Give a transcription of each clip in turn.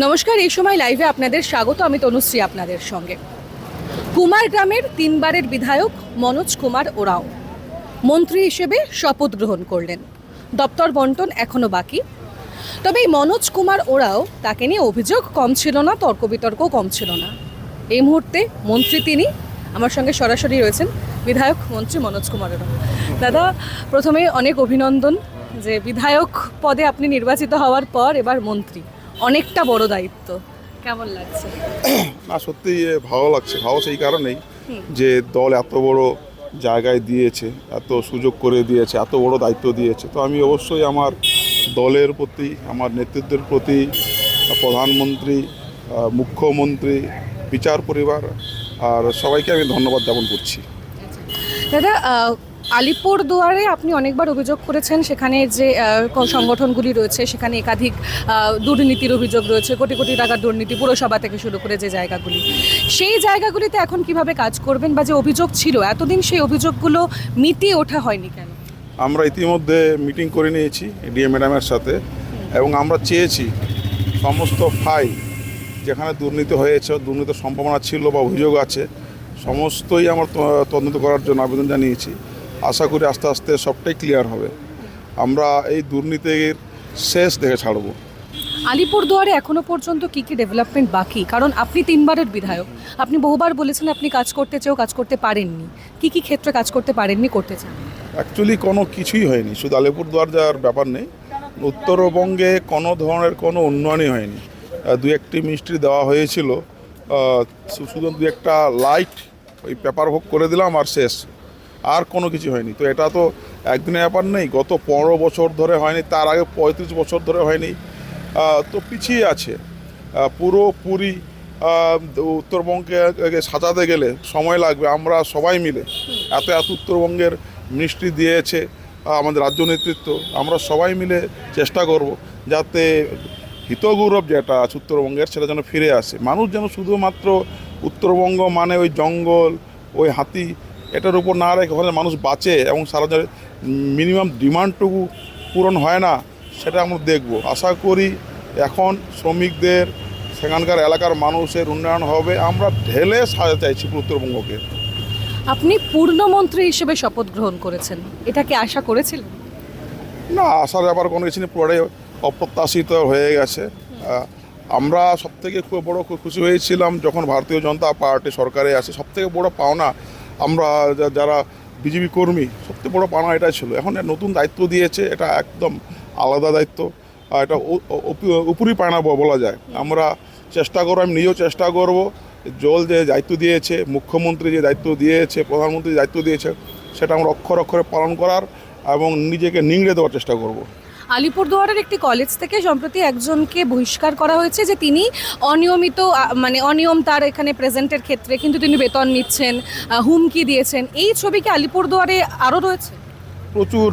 নমস্কার, এই সময় লাইভে আপনাদের স্বাগত। আমি তনুশ্রী আপনাদের সঙ্গে। কুমারগ্রামের 3বারের বিধায়ক মনোজ কুমার ওরাও মন্ত্রী হিসেবে শপথ গ্রহণ করলেন। দপ্তর বন্টন এখনও বাকি। তবে এই মনোজ কুমার ওরাও, তাকে নিয়ে অভিযোগ কম ছিল না, তর্ক বিতর্কও কম ছিল না। এই মুহূর্তে মন্ত্রী তিনি। আমার সঙ্গে সরাসরি রয়েছেন বিধায়ক মন্ত্রী মনোজ কুমার ওরাও। দাদা, প্রথমে অনেক অভিনন্দন যে বিধায়ক পদে আপনি নির্বাচিত হওয়ার পর এবার মন্ত্রী, অনেকটা বড় দায়িত্ব। কেমন লাগছে? না, সত্যি ভালো লাগছে। ভালো সেই কারণেই যে দল এত বড় জায়গায় দিয়েছে, এত সুযোগ করে দিয়েছে, এত বড় দায়িত্ব দিয়েছে। তো আমি অবশ্যই আমার দলের প্রতি, আমার নেতৃত্বের প্রতি, প্রধানমন্ত্রী, মুখ্যমন্ত্রী, বিচার পরিবার আর সবাইকে আমি ধন্যবাদ জ্ঞাপন করছি। দাদা, আলিপুরদুয়ারে আপনি অনেকবার অভিযোগ করেছেন, সেখানে যে সংগঠনগুলি রয়েছে সেখানে একাধিক দুর্নীতির অভিযোগ রয়েছে, কোটি কোটি টাকার দুর্নীতি, পুরসভা থেকে শুরু করে যে জায়গাগুলি, সেই জায়গাগুলিতে এখন কিভাবে কাজ করবেন? বা যে অভিযোগ ছিল এতদিন, সেই অভিযোগগুলো মিটিয়ে ওঠা হয়নি কেন? আমরা ইতিমধ্যে মিটিং করে নিয়েছি ডিএম ম্যাডামের সাথে, এবং আমরা চেয়েছি সমস্ত ফাইল যেখানে দুর্নীতি হয়েছে, দুর্নীতির সম্ভাবনা ছিল বা অভিযোগ আছে, সমস্তই আমার তদন্ত করার জন্য আবেদন জানিয়েছি। আশা করি আস্তে আস্তে সবটাই ক্লিয়ার হবে। আমরা এই দুর্নীতির শেষ দেখে ছাড়ব। আলিপুরদুয়ারে এখনো পর্যন্ত কি কি ডেভেলপমেন্ট বাকি? কারণ আপনি 3বারের বিধায়ক, আপনি বহুবার বলেছেন আপনি কাজ করতে চেয়েও কাজ করতে পারেননি। কি কি ক্ষেত্রে কাজ করতে পারেননি, করতে চান? অ্যাকচুয়ালি কোনো কিছুই হয়নি, শুধু আলিপুরদুয়ার যাওয়ার ব্যাপার নেই, উত্তরবঙ্গে কোনো ধরনের কোনো উন্নয়নই হয়নি। দু একটি মিস্ত্রি দেওয়া হয়েছিল, শুধু দু একটা লাইট ওই পেপার ভোগ করে দিলাম আর শেষ, আর কোনো কিছু হয়নি। তো এটা তো একদিনের ব্যাপার নেই, গত 15 বছর ধরে হয়নি, তার আগে 35 বছর ধরে হয়নি। তো পিছিয়ে আছে পুরোপুরি। উত্তরবঙ্গে সাজাতে গেলে সময় লাগবে। আমরা সবাই মিলে এত উত্তরবঙ্গের মিনিস্ট্রি দিয়েছে আমাদের রাজ্য নেতৃত্ব, আমরা সবাই মিলে চেষ্টা করব যাতে হিতগৌরব যেটা আছে উত্তরবঙ্গের, সেটা যেন ফিরে আসে। মানুষ যেন শুধুমাত্র উত্তরবঙ্গ মানে ওই জঙ্গল, ওই হাতি, এটার উপর না রেখে ওখানে মানুষ বাঁচে এবং সারা মিনিমাম ডিমান্ডটুকু পূরণ হয় না, সেটা আমরা দেখব। আশা করি এখন শ্রমিকদের, সেখানকার এলাকার মানুষের উন্নয়ন হবে। আমরা ঢেলে সাজাতে চাইছি উত্তরবঙ্গকে। আপনি পূর্ণমন্ত্রী হিসেবে শপথ গ্রহণ করেছেন, এটা কি আশা করেছিলেন? না, আশার ব্যাপার কোনো কিছু নেই, পরে অপ্রত্যাশিত হয়ে গেছে। আমরা সবথেকে খুব বড় খুশি হয়েছিলাম যখন ভারতীয় জনতা পার্টি সরকারে আসে। সবথেকে বড় পাওনা, আমরা যারা বিজেপি কর্মী, সবথেকে বড় পাওনা এটাই ছিল। এখন নতুন দায়িত্ব দিয়েছে, এটা একদম আলাদা দায়িত্ব, এটা উপরি পাওনা বলা যায়। আমরা চেষ্টা করব, আমি নিজেও চেষ্টা করব, জল যে দায়িত্ব দিয়েছে, মুখ্যমন্ত্রী যে দায়িত্ব দিয়েছে, প্রধানমন্ত্রী যে দায়িত্ব দিয়েছে, সেটা আমরা অক্ষরে অক্ষরে পালন করার এবং নিজেকে নিংড়ে দেওয়ার চেষ্টা করব। আলিপুরদুয়ারের একটি কলেজ থেকে সম্প্রতি একজনকে বহিষ্কার করা হয়েছে যে তিনি অনিয়মিত, মানে অনিয়ম তার এখানে প্রেজেন্টের ক্ষেত্রে, কিন্তু তিনি বেতন নিচ্ছেন, হুমকি দিয়েছেন। এই ছবি কি আলিপুরদুয়ারে আরও রয়েছে?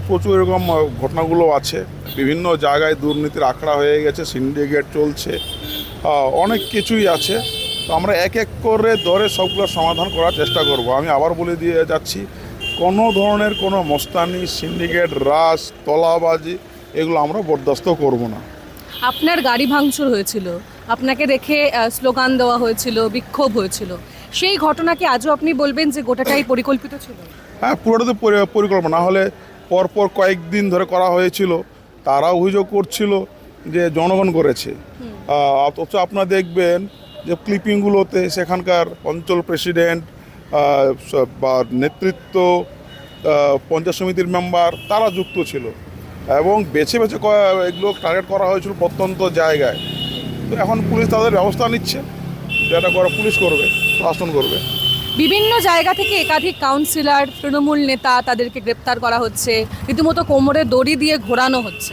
প্রচুর এরকম ঘটনাগুলো আছে। বিভিন্ন জায়গায় দুর্নীতির আখড়া হয়ে গেছে, সিন্ডিকেট চলছে, অনেক কিছুই আছে। তো আমরা এক এক করে ধরে সবগুলো সমাধান করার চেষ্টা করব। আমি আবার বলে দিয়ে যাচ্ছি, কোনো ধরনের কোনো মস্তানি, সিন্ডিকেট, রাজ, তলাবাজি, এগুলো আমরা বরদাস্ত করব না। আপনার গাড়ি ভাঙচুর হয়েছিল, আপনাকে দেখে স্লোগান দেওয়া হয়েছিল, বিক্ষোভ হয়েছিল, সেই ঘটনাকে আজও আপনি বলবেন যে গোটাটাই পরিকল্পিত ছিল? হ্যাঁ, পুরোটা তো পরিকল্পনা। না হলে পরপর কয়েকদিন ধরে করা হয়েছিল, তারা অভিযোগ করছিল যে জনগণ করেছে। অথচ আপনারা দেখবেন যে ক্লিপিংগুলোতে সেখানকার অঞ্চল প্রেসিডেন্ট বা নেতৃত্ব, পঞ্চায়েত সমিতির মেম্বার, তারা যুক্ত ছিল এবং বেছে বেছে এগুলো টার্গেট করা হয়েছিল প্রত্যন্ত জায়গায়। তো এখন পুলিশ তাদের ব্যবস্থা নিচ্ছে, যেটা করা পুলিশ করবে, শাসন করবে। বিভিন্ন জায়গা থেকে একাধিক কাউন্সিলর, তৃণমূল নেতা, তাদেরকে গ্রেপ্তার করা হচ্ছে, রীতিমতো কোমরে দড়ি দিয়ে ঘোরানো হচ্ছে।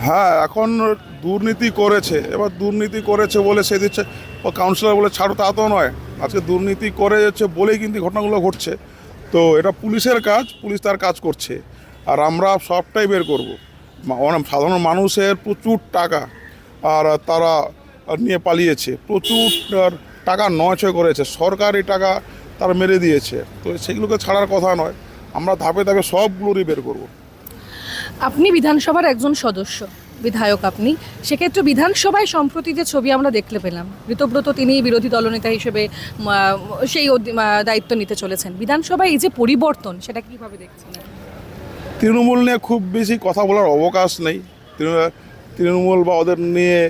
হ্যাঁ, এখন দুর্নীতি করেছে, এবার দুর্নীতি করেছে বলে সে দিচ্ছে কাউন্সিলর বলে ছাড়ো, তা তো নয়। আজকে দুর্নীতি করে যাচ্ছে বলেই কিন্তু ঘটনাগুলো ঘটছে। তো এটা পুলিশের কাজ, পুলিশ তার কাজ করছে, আর আমরা সবটাই বের করব। সাধারণ মানুষের প্রচুর টাকা আর তারা নিয়ে পালিয়েছে, প্রচুর টাকা নয়ছয় করেছে, সরকারি টাকা তারা মেরে দিয়েছে। তো সেগুলোকে ছাড়ার কথা নয়, আমরা ধাপে ধাপে সবগুলোরই বের করব। আপনি বিধানসভার একজন সদস্য, বিধায়ক আপনি, সেক্ষেত্রে বিধানসভায় সম্প্রতি যে ছবি আমরা দেখতে পেলাম, ঋতব্রত তিনি বিরোধী দলনেতা হিসেবে সেই দায়িত্ব নিতে চলেছেন, বিধানসভায় এই যে পরিবর্তন সেটা কিভাবে দেখছেন? তৃণমূল নিয়ে খুব বেশি কথা বলার অবকাশ নেই। তৃণমূল বা ওদের নিয়ে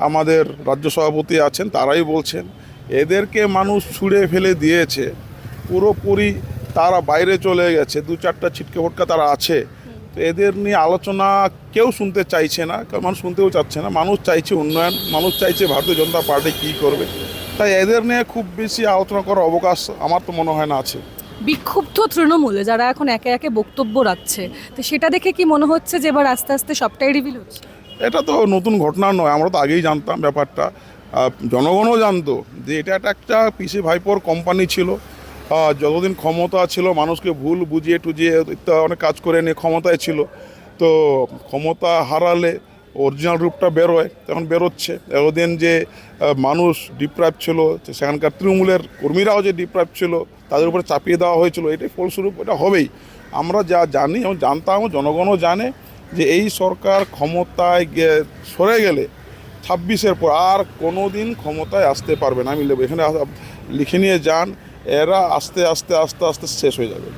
আমাদের রাজ্য সভাপতি আছেন, তারাই বলছেন। এদেরকে মানুষ ছুঁড়ে ফেলে দিয়েছে, পুরোপুরি তারা বাইরে চলে গেছে, দু চারটা ছিটকে ফটকা তারা আছে। তো এদের নিয়ে আলোচনা কেউ শুনতে চাইছে না, কারণ মানুষ শুনতেও চাচ্ছে না। মানুষ চাইছে উন্নয়ন, মানুষ চাইছে ভারতীয় জনতা পার্টি কী করবে। তাই এদের নিয়ে খুব বেশি আলোচনা করার অবকাশ আমার তো মনে হয় না আছে। বিক্ষুব্ধ তৃণমূলে যারা এখন একে একে বক্তব্য রাখছে, তো সেটা দেখে কি মনে হচ্ছে যে এবার আস্তে আস্তে সবটাই রিভিল হচ্ছে? এটা তো নতুন ঘটনা নয়, আমরা তো আগেই জানতাম ব্যাপারটা। জনগণও জানতো যে এটা একটা পিসি ভাইপোর কোম্পানি ছিল। যতদিন ক্ষমতা ছিল মানুষকে ভুল বুঝিয়ে টুজিয়ে অনেক কাজ করে নিয়ে ক্ষমতায় ছিল। তো ক্ষমতা হারালে অরিজিনাল রূপটা বেরোয়, তখন বেরোচ্ছে। এতদিন যে মানুষ ডিপ্রাইভ ছিল, সেখানকার তৃণমূলের কর্মীরাও যে ডিপ্রাইভ ছিল, তাদের উপরে চাপিয়ে দেওয়া হয়েছিল, এটাই ফলস্বরূপ এটা হবেই। আমরা যা জানি এবং জানতাম, জনগণও জানে যে এই সরকার ক্ষমতায় সরে গেলে 26-এর পর আর কোনো দিন ক্ষমতায় আসতে পারবে না। আমি এখানে লিখে নিয়ে যান, এরা আস্তে আস্তে আস্তে আস্তে শেষ হয়ে যাবে।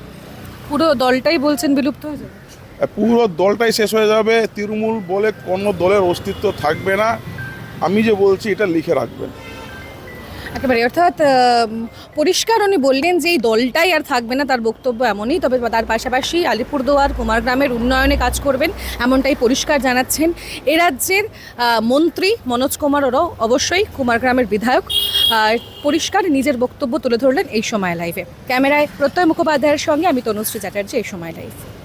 পুরো দলটাই বলছেন বিলুপ্ত হয়ে যাবে? পুরো দলটাই শেষ হয়ে যাবে। তৃণমূল বলে কোনো দলের অস্তিত্ব থাকবে না। আমি যে বলছি এটা লিখে রাখবেন একেবারে, অর্থাৎ পরিষ্কার উনি বললেন যে এই দলটাই আর থাকবে না, তার বক্তব্য এমনই। তবে তার পাশাপাশি আলিপুরদুয়ার কুমারগ্রামের উন্নয়নে কাজ করবেন, এমনটাই পরিষ্কার জানাচ্ছেন এ রাজ্যের মন্ত্রী মনোজ কুমার ওরাও, অবশ্যই কুমারগ্রামের বিধায়ক। পরিষ্কার নিজের বক্তব্য তুলে ধরলেন এই সময় লাইভে। ক্যামেরায় প্রত্যয় মুখোপাধ্যায়ের সঙ্গে আমি তনুশ্রী চ্যাটার্জি, এই সময় লাইভ।